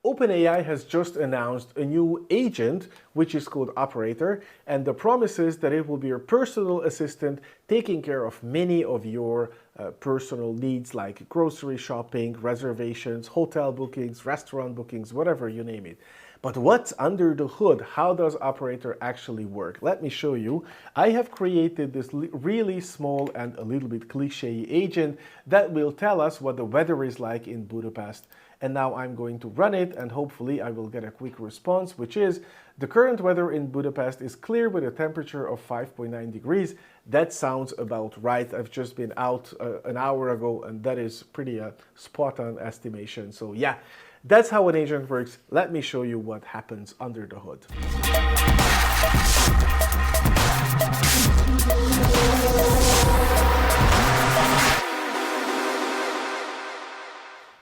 OpenAI has just announced a new agent, which is called Operator, and the promise is that it will be your personal assistant taking care of many of your personal needs like grocery shopping, reservations, hotel bookings, restaurant bookings, whatever you name it. But what's under the hood? How does Operator actually work? Let me show you. I have created this really small and a little bit cliché agent that will tell us what the weather is like in Budapest. And now I'm going to run it and hopefully I will get a quick response, which is the current weather in Budapest is clear with a temperature of 5.9 degrees. That sounds about right. I've just been out an hour ago and that is pretty spot on estimation. So yeah, that's how an agent works. Let me show you what happens under the hood.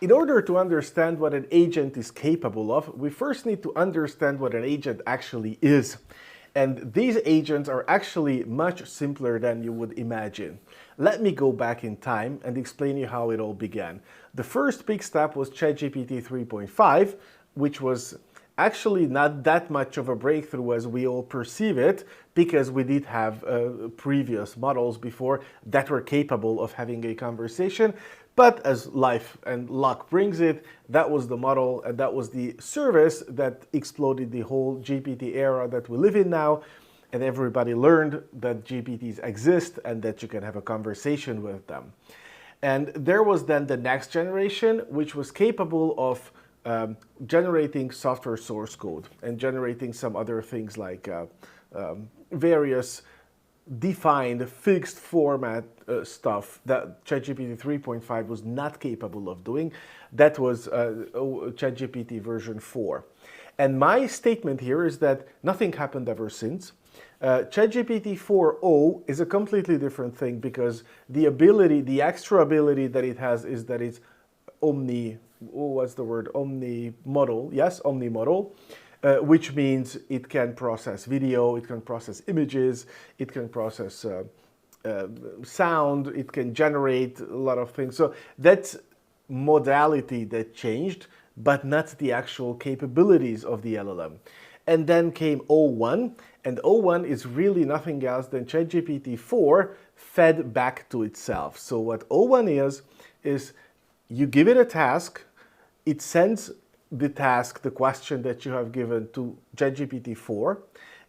In order to understand what an agent is capable of, we first need to understand what an agent actually is. And these agents are actually much simpler than you would imagine. Let me go back in time and explain you how it all began. The first big step was ChatGPT 3.5, which was actually not that much of a breakthrough as we all perceive it, because we did have previous models before that were capable of having a conversation. But as life and luck brings it, that was the model and that was the service that exploded the whole GPT era that we live in now. And everybody learned that GPTs exist and that you can have a conversation with them. And there was then the next generation, which was capable of generating software source code and generating some other things like various defined fixed format stuff that ChatGPT 3.5 was not capable of doing. That was ChatGPT version 4. And my statement here is that nothing happened ever since. ChatGPT 4.0 is a completely different thing because the ability, the extra ability that it has is that it's omni-modal, yes, omni-modal. Which means it can process video, it can process images, it can process sound, it can generate a lot of things. So that's modality that changed, but not the actual capabilities of the LLM. And then came O1, and O1 is really nothing else than ChatGPT 4 fed back to itself. So what O1 is you give it a task, it sends the task, the question that you have given to ChatGPT 4,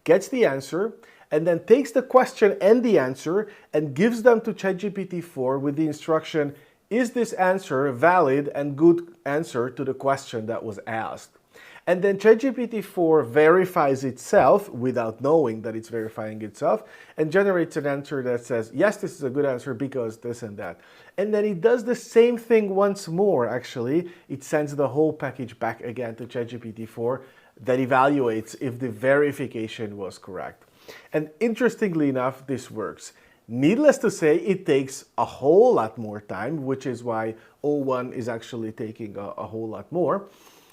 gets the answer, and then takes the question and the answer and gives them to ChatGPT 4 with the instruction, is this answer a valid and good answer to the question that was asked? And then ChatGPT 4 verifies itself without knowing that it's verifying itself and generates an answer that says, yes, this is a good answer because this and that. And then it does the same thing once more, actually. It sends the whole package back again to ChatGPT 4 that evaluates if the verification was correct. And interestingly enough, this works. Needless to say, it takes a whole lot more time, which is why O1 is actually taking a whole lot more.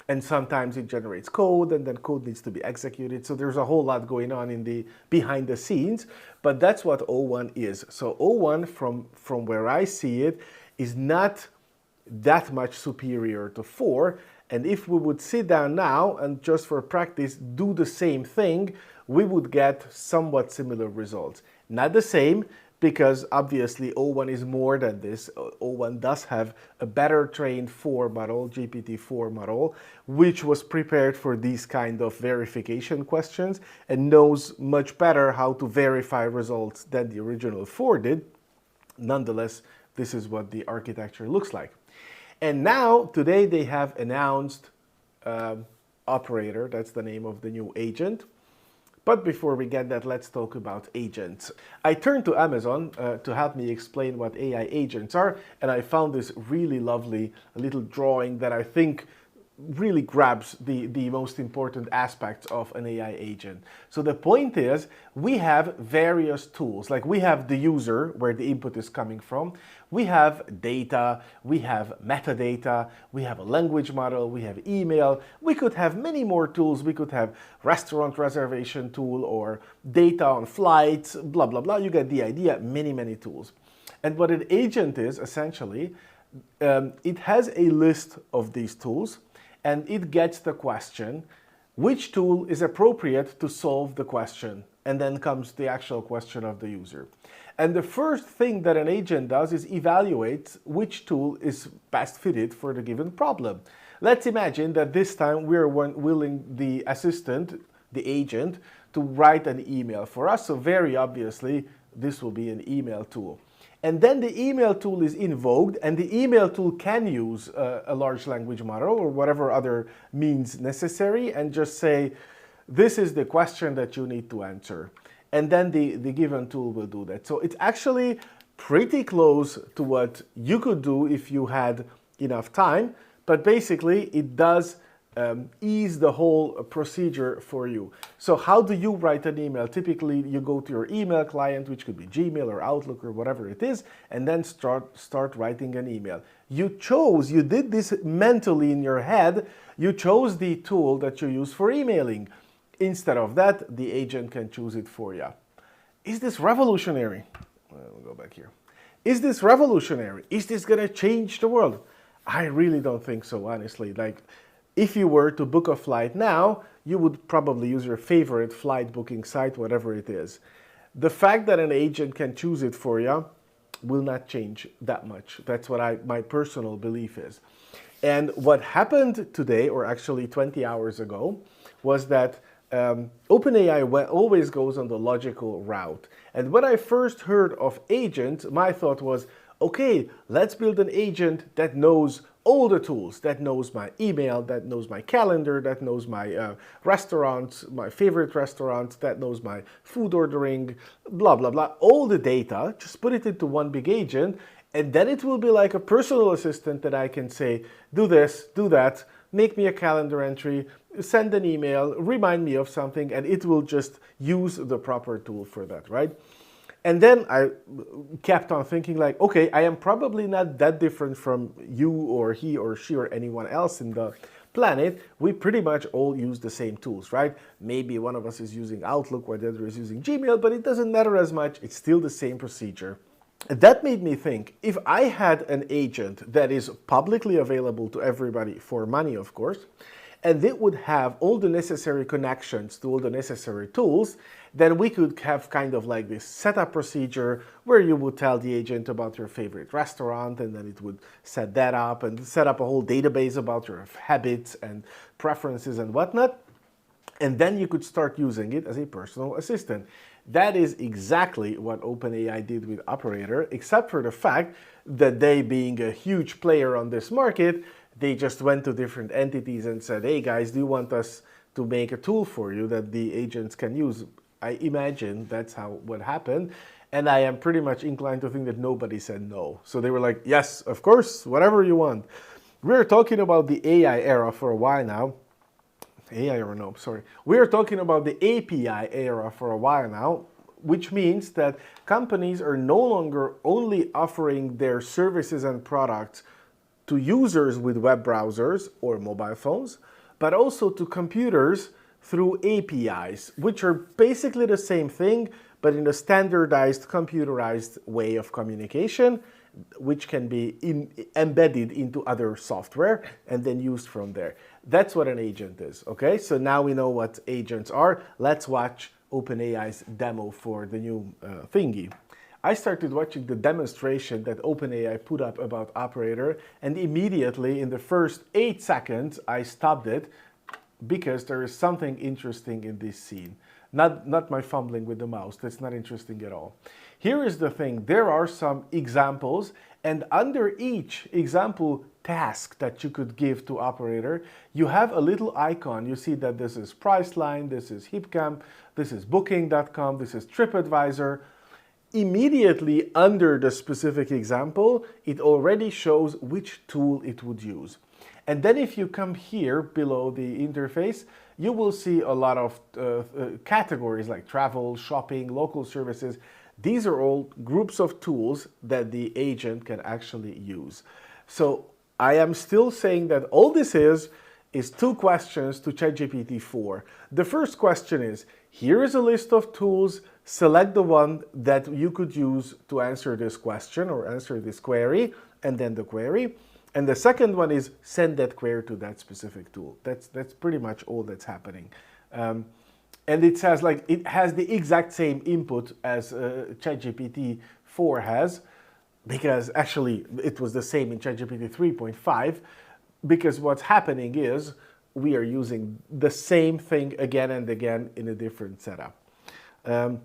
And sometimes it generates code and then code needs to be executed. So there's a whole lot going on in the behind the scenes, but that's what O1 is. So O1 from where I see it is not that much superior to 4. And if we would sit down now and just for practice do the same thing, we would get somewhat similar results. Not the same, because obviously O1 is more than this. O1 does have a better trained 4 model, GPT-4 model, which was prepared for these kind of verification questions and knows much better how to verify results than the original 4 did. Nonetheless, this is what the architecture looks like. And now, today they have announced Operator, that's the name of the new agent. But before we get that, let's talk about agents. I turned to Amazon to help me explain what AI agents are, and I found this really lovely little drawing that I think really grabs the most important aspects of an AI agent. So the point is, we have various tools, like we have the user, where the input is coming from, we have data, we have metadata, we have a language model, we have email, we could have many more tools, we could have restaurant reservation tool or data on flights, blah, blah, blah, you get the idea, many tools. And what an agent is, essentially, it has a list of these tools, and it gets the question, which tool is appropriate to solve the question? And then comes the actual question of the user. And the first thing that an agent does is evaluate which tool is best fitted for the given problem. Let's imagine that this time we're willing the assistant, the agent, to write an email for us. So very obviously, this will be an email tool. And then the email tool is invoked, and the email tool can use a large language model or whatever other means necessary and just say, this is the question that you need to answer. And then the given tool will do that. So it's actually pretty close to what you could do if you had enough time, but basically it does ease the whole procedure for you. So how do you write an email? Typically, you go to your email client, which could be Gmail or Outlook or whatever it is, and then start writing an email. You did this mentally in your head, you chose the tool that you use for emailing. Instead of that, the agent can choose it for you. Is this revolutionary? We'll go back here. Is this revolutionary? Is this going to change the world? I really don't think so, honestly. Like, if you were to book a flight now, you would probably use your favorite flight booking site, whatever it is. The fact that an agent can choose it for you will not change that much. That's what my personal belief is. And what happened today, or actually 20 hours ago, was that OpenAI always goes on the logical route. And when I first heard of agents, my thought was, okay, let's build an agent that knows all the tools, that knows my email, that knows my calendar, that knows my restaurants, my favorite restaurants, that knows my food ordering, blah, blah, blah, all the data, just put it into one big agent, and then it will be like a personal assistant that I can say, do this, do that, make me a calendar entry, send an email, remind me of something, and it will just use the proper tool for that, right? And then I kept on thinking like, okay, I am probably not that different from you or he or she or anyone else in the planet. We pretty much all use the same tools, right? Maybe one of us is using Outlook while the other is using Gmail, but it doesn't matter as much. It's still the same procedure. And that made me think, if I had an agent that is publicly available to everybody for money, of course, and it would have all the necessary connections to all the necessary tools, then we could have kind of like this setup procedure where you would tell the agent about your favorite restaurant, and then it would set that up and set up a whole database about your habits and preferences and whatnot. And then you could start using it as a personal assistant. That is exactly what OpenAI did with Operator, except for the fact that they, being a huge player on this market, they just went to different entities and said, hey guys, do you want us to make a tool for you that the agents can use? I imagine that's what happened. And I am pretty much inclined to think that nobody said no. So they were like, yes, of course, whatever you want. We're talking about the AI era for a while now. We are talking about the API era for a while now, which means that companies are no longer only offering their services and products to users with web browsers or mobile phones, but also to computers through APIs, which are basically the same thing, but in a standardized, computerized way of communication, which can be embedded into other software and then used from there. That's what an agent is, okay? So now we know what agents are. Let's watch OpenAI's demo for the new thingy. I started watching the demonstration that OpenAI put up about Operator, and immediately in the first 8 seconds, I stopped it because there is something interesting in this scene. Not my fumbling with the mouse, that's not interesting at all. Here is the thing, there are some examples, and under each example task that you could give to Operator, you have a little icon. You see that this is Priceline, this is HipCamp, this is Booking.com, this is TripAdvisor. Immediately under the specific example, it already shows which tool it would use. And then if you come here below the interface, you will see a lot of categories like travel, shopping, local services. These are all groups of tools that the agent can actually use. So I am still saying that all this is 2 questions to ChatGPT-4. The first question is, here is a list of tools, select the one that you could use to answer this question or answer this query, and then the query. And the second one is send that query to that specific tool. That's pretty much all that's happening. And it says like it has the exact same input as ChatGPT 4 has, because actually it was the same in ChatGPT 3.5, because what's happening is we are using the same thing again and again in a different setup. And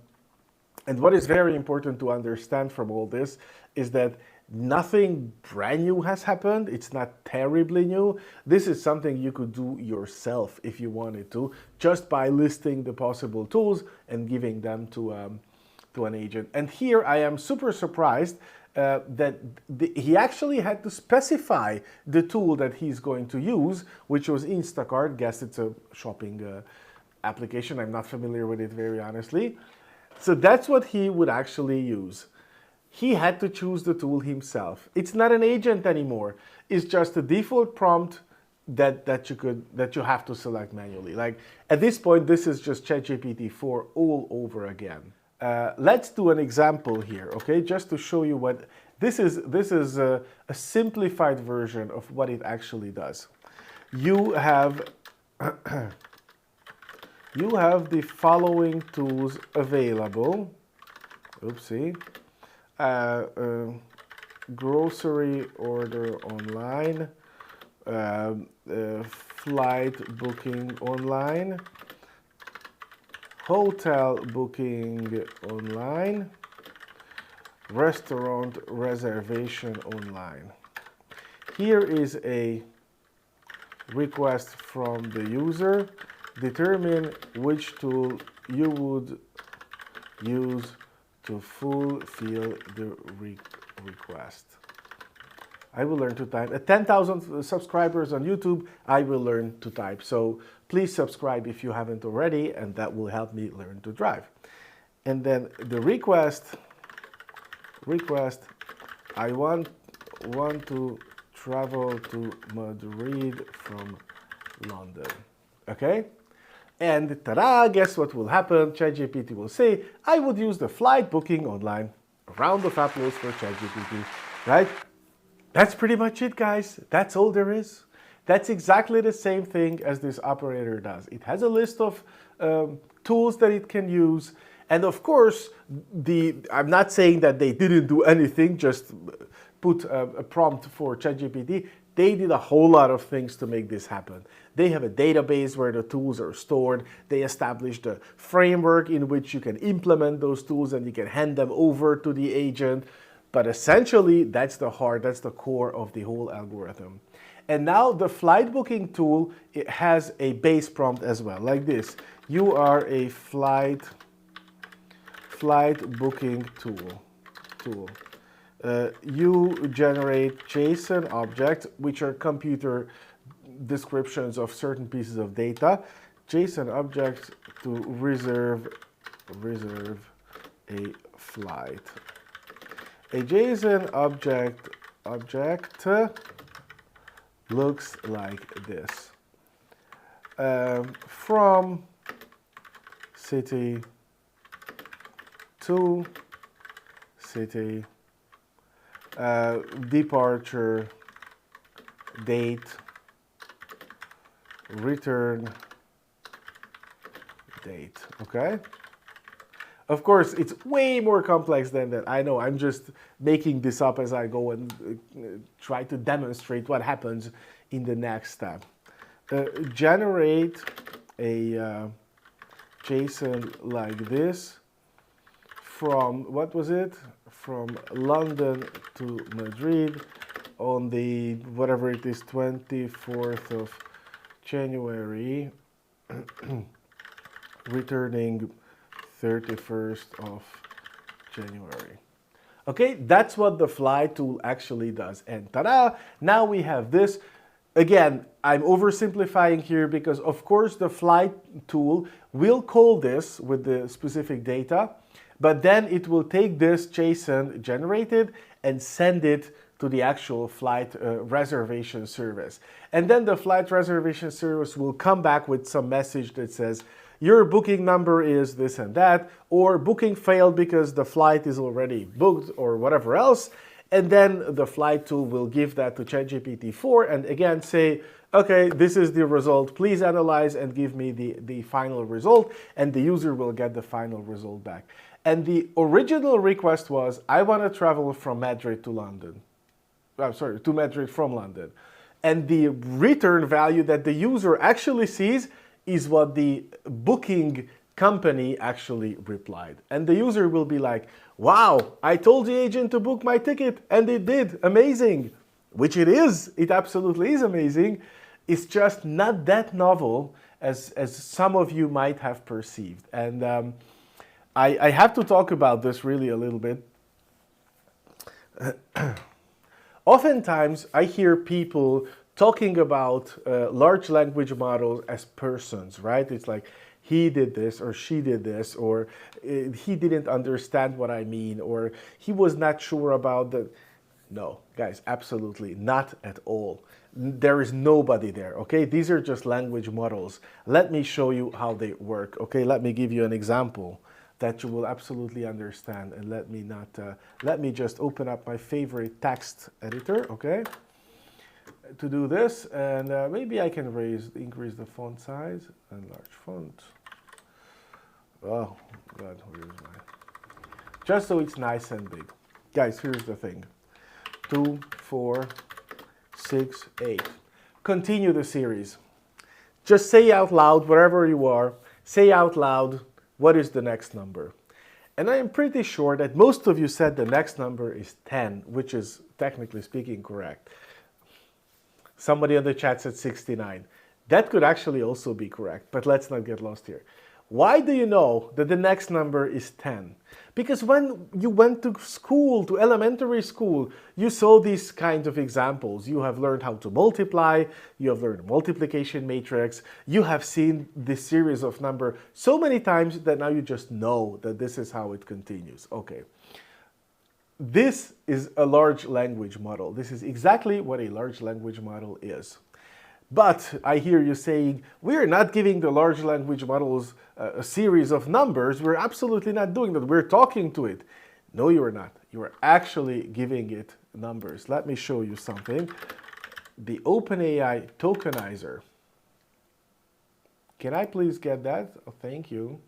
what is very important to understand from all this is that nothing brand new has happened. It's not terribly new. This is something you could do yourself if you wanted to, just by listing the possible tools and giving them to an agent. And here I am super surprised that he actually had to specify the tool that he's going to use, which was Instacart. Guess it's a shopping application. I'm not familiar with it, very honestly. So that's what he would actually use. He had to choose the tool himself. It's not an agent anymore. It's just a default prompt that you have to select manually. Like at this point, this is just ChatGPT 4 all over again. Let's do an example here, okay? Just to show you what this is. This is a simplified version of what it actually does. You have you have the following tools available. Oopsie. Grocery order online, flight booking online, hotel booking online, restaurant reservation online. Here is a request from the user. Determine which tool you would use to fulfill the request. I will learn to type. At 10,000 subscribers on YouTube, I will learn to type. So please subscribe if you haven't already, and that will help me learn to drive. And then the request, I want to travel to Madrid from London. Okay? And ta-da, guess what will happen? ChatGPT will say, I would use the flight booking online. A round of applause for ChatGPT, right? That's pretty much it, guys. That's all there is. That's exactly the same thing as this operator does. It has a list of tools that it can use. And of course, I'm not saying that they didn't do anything, just put a prompt for ChatGPT. They did a whole lot of things to make this happen. They have a database where the tools are stored. They established a framework in which you can implement those tools and you can hand them over to the agent. But essentially, that's the heart, that's the core of the whole algorithm. And now the flight booking tool, it has a base prompt as well, like this. You are a flight booking tool. You generate JSON objects, which are computer descriptions of certain pieces of data. JSON objects to reserve a flight. A JSON object looks like this. From city to city. Departure, date, return, date, okay? Of course, it's way more complex than that. I know, I'm just making this up as I go and try to demonstrate what happens in the next step. Generate a JSON like this from, what was it? From London to Madrid on the, whatever it is, 24th of January, returning 31st of January. Okay, that's what the fly tool actually does. And ta-da, now we have this. Again, I'm oversimplifying here because of course the fly tool will call this with the specific data, but then it will take this JSON generated and send it to the actual flight reservation service. And then the flight reservation service will come back with some message that says, your booking number is this and that, or booking failed because the flight is already booked or whatever else. And then the flight tool will give that to ChatGPT-4 and again say, okay, this is the result. Please analyze and give me the final result. And the user will get the final result back. And the original request was, I want to travel from Madrid to London. I'm sorry, to Madrid from London. And the return value that the user actually sees is what the booking company actually replied. And the user will be like, wow, I told the agent to book my ticket and it did, amazing. Which it is, it absolutely is amazing. It's just not that novel as some of you might have perceived. And I have to talk about this really a little bit. Oftentimes, I hear people talking about large language models as persons, right? It's like, he did this, or she did this, or he didn't understand what I mean, or he was not sure about the... No, guys, absolutely not at all. There is nobody there, okay? These are just language models. Let me show you how they work, okay? Let me give you an example that you will absolutely understand, and let me just open up my favorite text editor, okay? To do this, and maybe I can increase the font size, enlarge font. Oh God, where's my... Just so it's nice and big. Guys, here's the thing. 2, 4, 6, 8. Continue the series. Just say out loud, wherever you are, say out loud, what is the next number? And I am pretty sure that most of you said the next number is 10, which is technically speaking correct. Somebody in the chat said 69. That could actually also be correct, but let's not get lost here. Why do you know that the next number is 10? Because when you went to school, to elementary school, you saw these kinds of examples. You have learned how to multiply, you have learned multiplication matrix, you have seen this series of number so many times that now you just know that this is how it continues. Okay. This is a large language model. This is exactly what a large language model is. But I hear you saying, we're not giving the large language models a series of numbers. We're absolutely not doing that. We're talking to it. No, you are not. You are actually giving it numbers. Let me show you something. The OpenAI tokenizer. Can I please get that? Oh, thank you.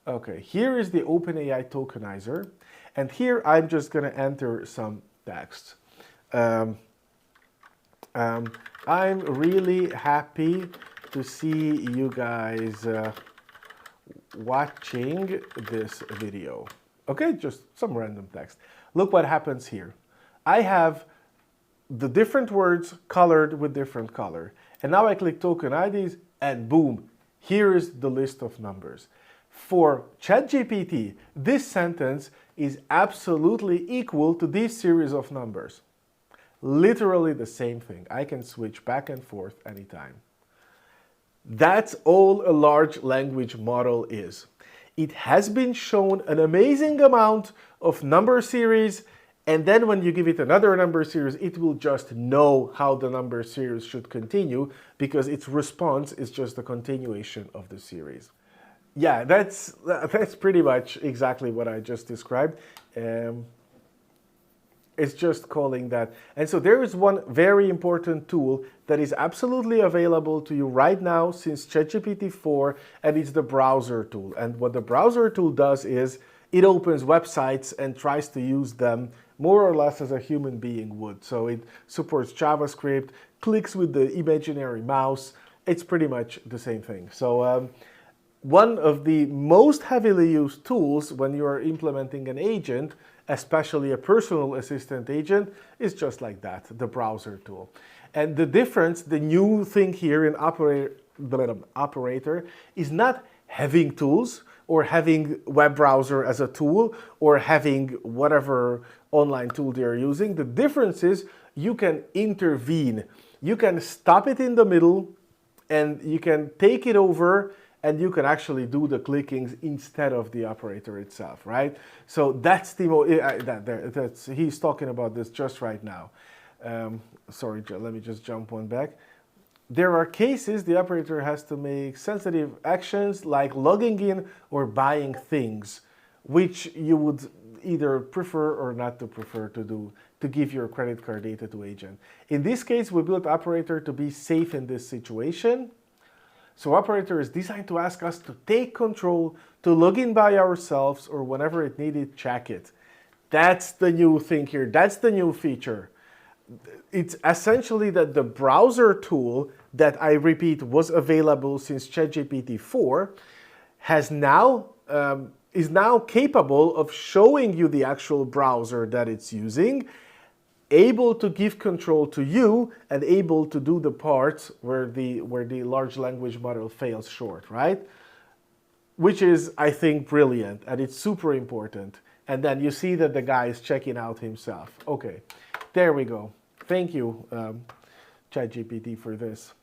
Okay, here is the OpenAI tokenizer. And here I'm just going to enter some text. I'm really happy to see you guys watching this video. Okay, just some random text. Look what happens here. I have the different words colored with different color. And now I click token IDs and boom, here is the list of numbers. For ChatGPT, this sentence is absolutely equal to this series of numbers. Literally the same thing. I can switch back and forth anytime. That's all a large language model is. It has been shown an amazing amount of number series, and then when you give it another number series, it will just know how the number series should continue because its response is just a continuation of the series. Yeah, that's pretty much exactly what I just described. It's just calling that. And so there is one very important tool that is absolutely available to you right now since ChatGPT-4, and it's the browser tool. And what the browser tool does is it opens websites and tries to use them more or less as a human being would. So it supports JavaScript, clicks with the imaginary mouse. It's pretty much the same thing. So one of the most heavily used tools when you are implementing an agent, especially a personal assistant agent, is just like that, the browser tool. And the difference, the new thing here in operator is not having tools or having web browser as a tool or having whatever online tool they're using. The difference is you can intervene. You can stop it in the middle and you can take it over and you can actually do the clickings instead of the operator itself, right? So that's the he's talking about this just right now. Sorry, let me just jump one back. There are cases the operator has to make sensitive actions like logging in or buying things, which you would either prefer or not to prefer to do to give your credit card data to agent. In this case, we built operator to be safe in this situation. So operator is designed to ask us to take control, to log in by ourselves, or whenever it needed, check it. That's the new thing here. That's the new feature. It's essentially that the browser tool that, I repeat, was available since ChatGPT 4 is now capable of showing you the actual browser that it's using, able to give control to you, and able to do the parts where the large language model fails short, right? Which is, I think, brilliant, and it's super important. And then you see that the guy is checking out himself. Okay, there we go. Thank you, ChatGPT, for this.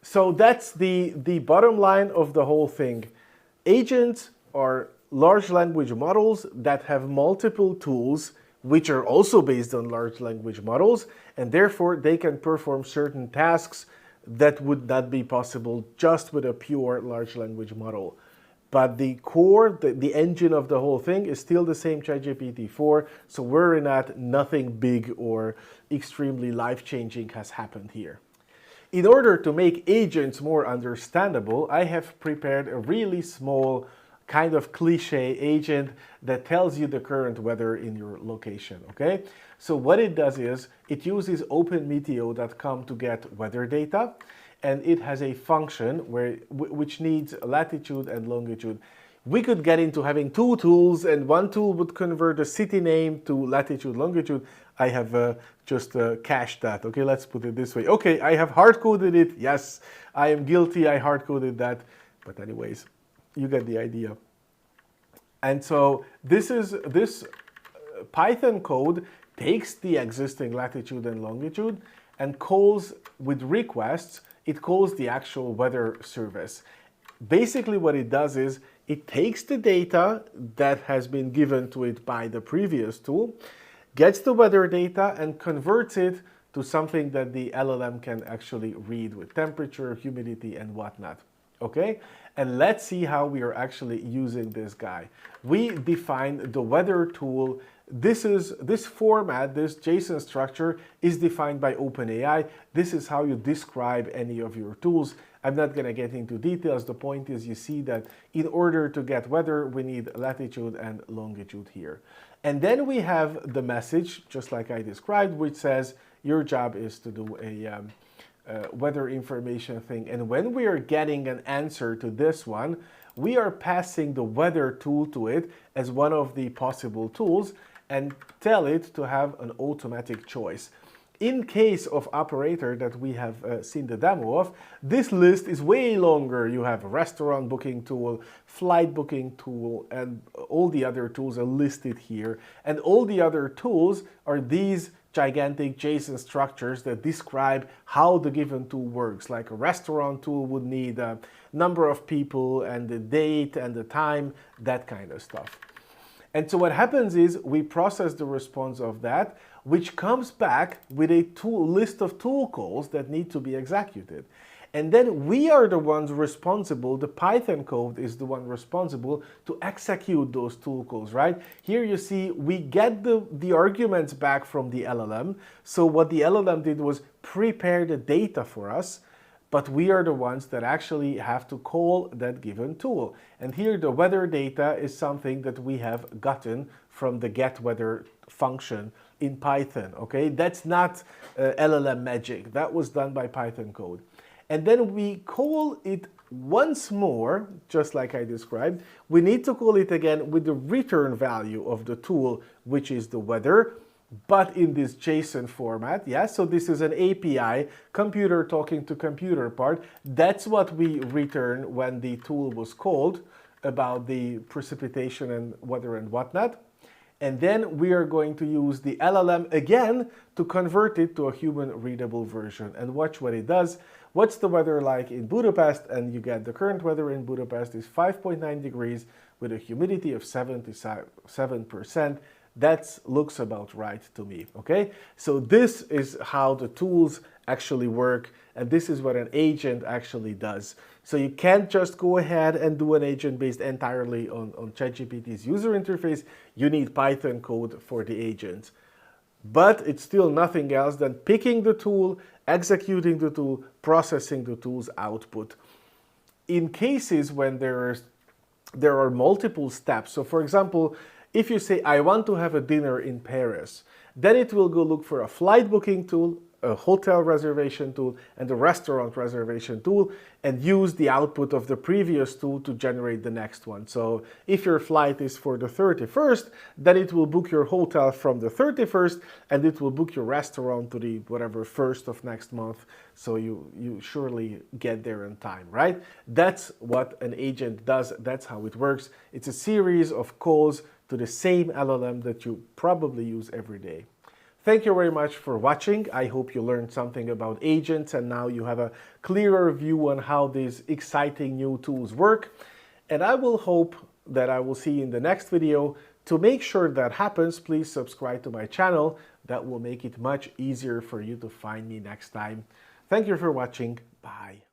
So that's the bottom line of the whole thing. Agents are large language models that have multiple tools which are also based on large language models, and therefore they can perform certain tasks that would not be possible just with a pure large language model. But the core, the engine of the whole thing is still the same ChatGPT 4, so worry not, nothing big or extremely life-changing has happened here. In order to make agents more understandable, I have prepared a really small kind of cliche agent that tells you the current weather in your location, okay? So what it does is, it uses openmeteo.com to get weather data, and it has a function which needs latitude and longitude. We could get into having two tools, and one tool would convert a city name to latitude, longitude. I have just cached that, okay? Let's put it this way. Okay, I have hard-coded it. Yes, I am guilty, I hard-coded that. But anyways, you get the idea. And so this Python code takes the existing latitude and longitude and calls with requests, it calls the actual weather service. Basically what it does is it takes the data that has been given to it by the previous tool, gets the weather data and converts it to something that the LLM can actually read with temperature, humidity, and whatnot. Okay? And let's see how we are actually using this guy. We define the weather tool. This format, this JSON structure is defined by OpenAI. This is how you describe any of your tools. I'm not going to get into details. The point is, you see that in order to get weather, we need latitude and longitude here. And then we have the message, just like I described, which says your job is to do a weather information thing. And when we are getting an answer to this one, we are passing the weather tool to it as one of the possible tools and tell it to have an automatic choice. In case of operator that we have seen the demo of, this list is way longer. You have a restaurant booking tool, flight booking tool, and all the other tools are listed here. And all the other tools are these gigantic JSON structures that describe how the given tool works. Like a restaurant tool would need a number of people and the date and the time, that kind of stuff. And so what happens is we process the response of that, which comes back with a list of tool calls that need to be executed. And then we are the ones responsible, the Python code is the one responsible to execute those tool calls, right? Here you see we get the arguments back from the LLM. So what the LLM did was prepare the data for us, but we are the ones that actually have to call that given tool. And here the weather data is something that we have gotten from the getWeather function in Python, okay? That's not LLM magic. That was done by Python code. And then we call it once more, just like I described. We need to call it again with the return value of the tool, which is the weather, but in this JSON format, yeah? So this is an API, computer talking to computer part. That's what we return when the tool was called about the precipitation and weather and whatnot. And then we are going to use the LLM again to convert it to a human readable version. And watch what it does. What's the weather like in Budapest? And you get the current weather in Budapest is 5.9 degrees with a humidity of 77%. That looks about right to me, okay? So this is how the tools actually work, and this is what an agent actually does. So you can't just go ahead and do an agent based entirely on ChatGPT's user interface. You need Python code for the agent. But it's still nothing else than picking the tool, executing the tool, processing the tool's output. In cases when there are multiple steps, so for example, if you say, I want to have a dinner in Paris, then it will go look for a flight booking tool, a hotel reservation tool, and a restaurant reservation tool, and use the output of the previous tool to generate the next one. So if your flight is for the 31st, then it will book your hotel from the 31st, and it will book your restaurant to the whatever 1st of next month, so you surely get there in time, right? That's what an agent does. That's how it works. It's a series of calls to the same LLM that you probably use every day. Thank you very much for watching. I hope you learned something about agents and now you have a clearer view on how these exciting new tools work. And I will hope that I will see you in the next video. To make sure that happens, please subscribe to my channel. That will make it much easier for you to find me next time. Thank you for watching. Bye.